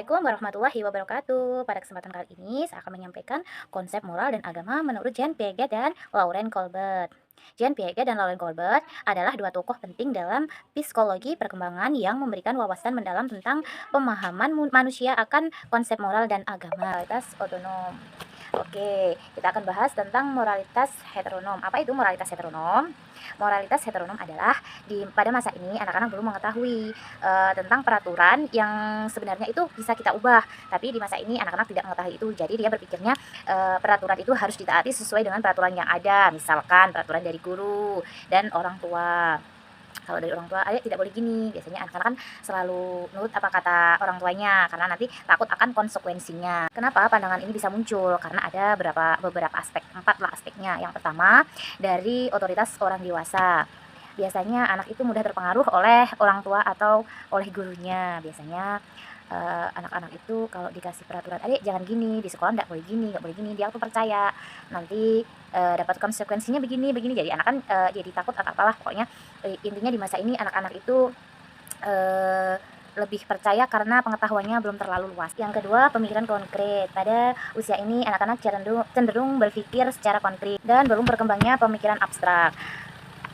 Assalamualaikum warahmatullahi wabarakatuh. Pada kesempatan kali ini, saya akan menyampaikan konsep moral dan agama menurut Jean Piaget dan Lauren Colbert. Jean Piaget dan Lauren Colbert adalah dua tokoh penting dalam psikologi perkembangan yang memberikan wawasan mendalam tentang pemahaman manusia akan konsep moral dan agama. Moralitas otonom. Oke, kita akan bahas tentang moralitas heteronom. Apa itu moralitas heteronom? Moralitas heteronom adalah pada masa ini anak-anak belum mengetahui tentang peraturan yang sebenarnya itu bisa kita ubah. Tapi di masa ini anak-anak tidak mengetahui itu. Jadi dia berpikirnya peraturan itu harus ditaati sesuai dengan peraturan yang ada. Misalkan peraturan dari guru dan orang tua. Kalau dari orang tua, adik tidak boleh gini. Biasanya anak-anak kan selalu nurut apa kata orang tuanya karena nanti takut akan konsekuensinya. Kenapa pandangan ini bisa muncul? Karena ada beberapa aspek, 4 lah aspeknya. Yang pertama, dari otoritas orang dewasa. Biasanya anak itu mudah terpengaruh oleh orang tua atau oleh gurunya. Biasanya anak-anak itu kalau dikasih peraturan, adik jangan gini, di sekolah nggak boleh gini, nggak boleh gini, dia tuh percaya nanti dapat konsekuensinya begini begini. Jadi anak kan jadi takut atau apalah, pokoknya intinya di masa ini anak-anak itu lebih percaya karena pengetahuannya belum terlalu luas. Yang kedua, pemikiran konkret. Pada usia ini anak-anak cenderung berpikir secara konkret dan belum berkembangnya pemikiran abstrak.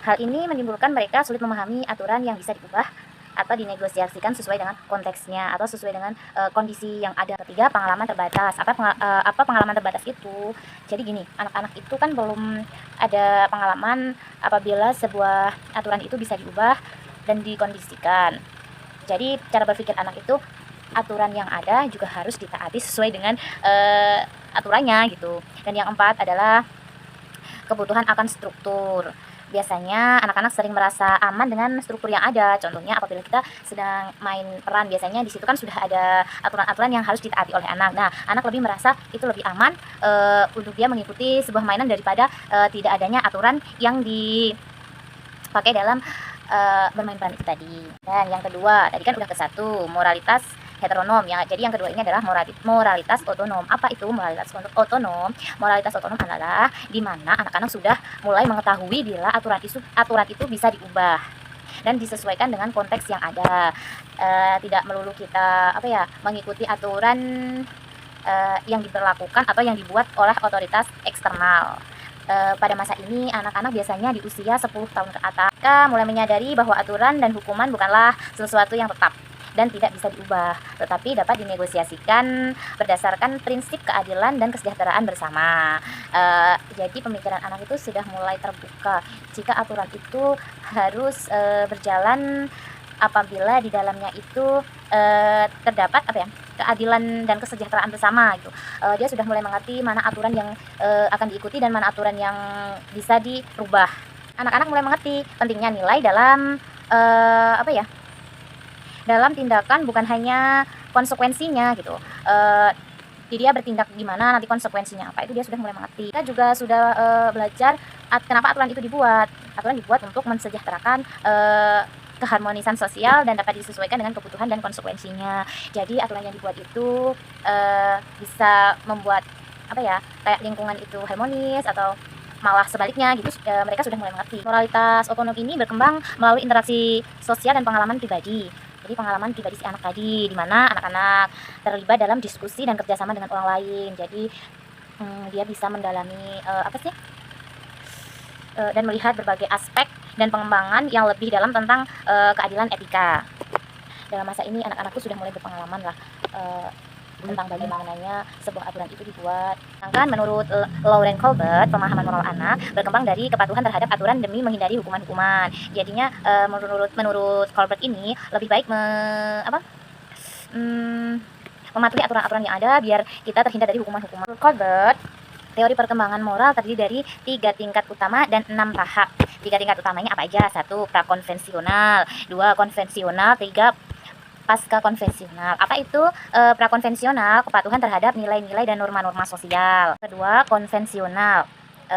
Hal ini menimbulkan mereka sulit memahami aturan yang bisa diubah atau dinegosiasikan sesuai dengan konteksnya atau sesuai dengan kondisi yang ada. Ketiga, pengalaman terbatas. Apa pengalaman terbatas itu? Jadi gini, anak-anak itu kan belum ada pengalaman apabila sebuah aturan itu bisa diubah dan dikondisikan. Jadi cara berpikir anak itu, aturan yang ada juga harus ditaati sesuai dengan aturannya gitu. Dan yang keempat adalah kebutuhan akan struktur. Biasanya anak-anak sering merasa aman dengan struktur yang ada. Contohnya apabila kita sedang main peran, biasanya di situ kan sudah ada aturan-aturan yang harus ditaati oleh anak. Nah, anak lebih merasa itu lebih aman untuk dia mengikuti sebuah mainan daripada tidak adanya aturan yang dipakai dalam bermain peran itu tadi. Dan yang kedua, tadi kan udah ke satu, moralitas heteronom ya. Jadi yang kedua ini adalah moralitas otonom. Apa itu moralitas otonom? Moralitas otonom adalah di mana anak-anak sudah mulai mengetahui bila aturan itu bisa diubah dan disesuaikan dengan konteks yang ada. Tidak melulu kita mengikuti aturan yang diberlakukan atau yang dibuat oleh otoritas eksternal. Pada masa ini anak-anak biasanya di usia 10 tahun ke atas mulai menyadari bahwa aturan dan hukuman bukanlah sesuatu yang tetap dan tidak bisa diubah, tetapi dapat dinegosiasikan berdasarkan prinsip keadilan dan kesejahteraan bersama. Jadi pemikiran anak itu sudah mulai terbuka jika aturan itu harus berjalan apabila di dalamnya itu terdapat keadilan dan kesejahteraan bersama gitu. Dia sudah mulai mengerti mana aturan yang akan diikuti dan mana aturan yang bisa dirubah. Anak-anak mulai mengerti pentingnya nilai dalam dalam tindakan, bukan hanya konsekuensinya gitu. Jadi dia bertindak gimana, nanti konsekuensinya apa, itu dia sudah mulai mengerti. Kita juga sudah belajar kenapa aturan itu dibuat. Aturan dibuat untuk mensejahterakan keharmonisan sosial dan dapat disesuaikan dengan kebutuhan dan konsekuensinya. Jadi aturan yang dibuat itu bisa membuat kayak lingkungan itu harmonis atau malah sebaliknya gitu. Mereka sudah mulai mengerti. Moralitas otonom ini berkembang melalui interaksi sosial dan pengalaman pribadi. Jadi pengalaman pribadi si anak tadi, di mana anak-anak terlibat dalam diskusi dan kerjasama dengan orang lain. Jadi dia bisa mendalami dan melihat berbagai aspek dan pengembangan yang lebih dalam tentang keadilan etika. Dalam masa ini anak-anakku sudah mulai berpengalaman lah tentang bagaimananya sebuah aturan itu dibuat. Sedangkan menurut Lauren Colbert, pemahaman moral anak berkembang dari kepatuhan terhadap aturan demi menghindari hukuman-hukuman. Jadinya menurut Colbert ini lebih baik mematuhi aturan-aturan yang ada biar kita terhindar dari hukuman-hukuman. Menurut Colbert, teori perkembangan moral terdiri dari 3 tingkat utama dan 6 tahap. 3 tingkat utamanya apa aja? 1. Prakonvensional, 2. Konvensional, 3. Pasca konvensional. Apa itu prakonvensional? Kepatuhan terhadap nilai-nilai dan norma-norma sosial. Kedua, konvensional,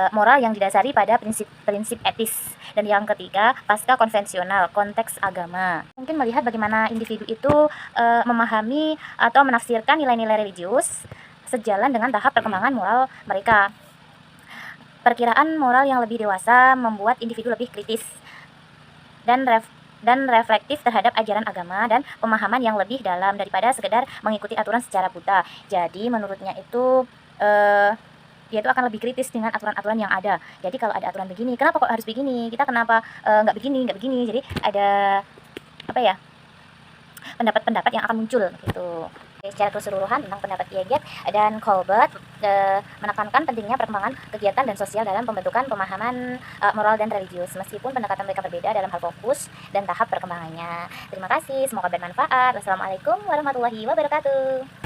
moral yang didasari pada prinsip etis. Dan yang ketiga, pasca konvensional, konteks agama. Mungkin melihat bagaimana individu itu memahami atau menafsirkan nilai-nilai religius sejalan dengan tahap perkembangan moral mereka. Perkiraan moral yang lebih dewasa membuat individu lebih kritis dan dan reflektif terhadap ajaran agama dan pemahaman yang lebih dalam daripada sekedar mengikuti aturan secara buta. Jadi menurutnya itu dia itu akan lebih kritis dengan aturan-aturan yang ada. Jadi kalau ada aturan begini, kenapa kok harus begini? Kita kenapa nggak begini, nggak begini? Jadi ada apa ya, pendapat-pendapat yang akan muncul gitu. Secara keseluruhan tentang pendapat Piaget dan Colbert menekankan pentingnya perkembangan kegiatan dan sosial dalam pembentukan pemahaman moral dan religius, meskipun pendekatan mereka berbeda dalam hal fokus dan tahap perkembangannya. Terima kasih, semoga bermanfaat. Wassalamualaikum warahmatullahi wabarakatuh.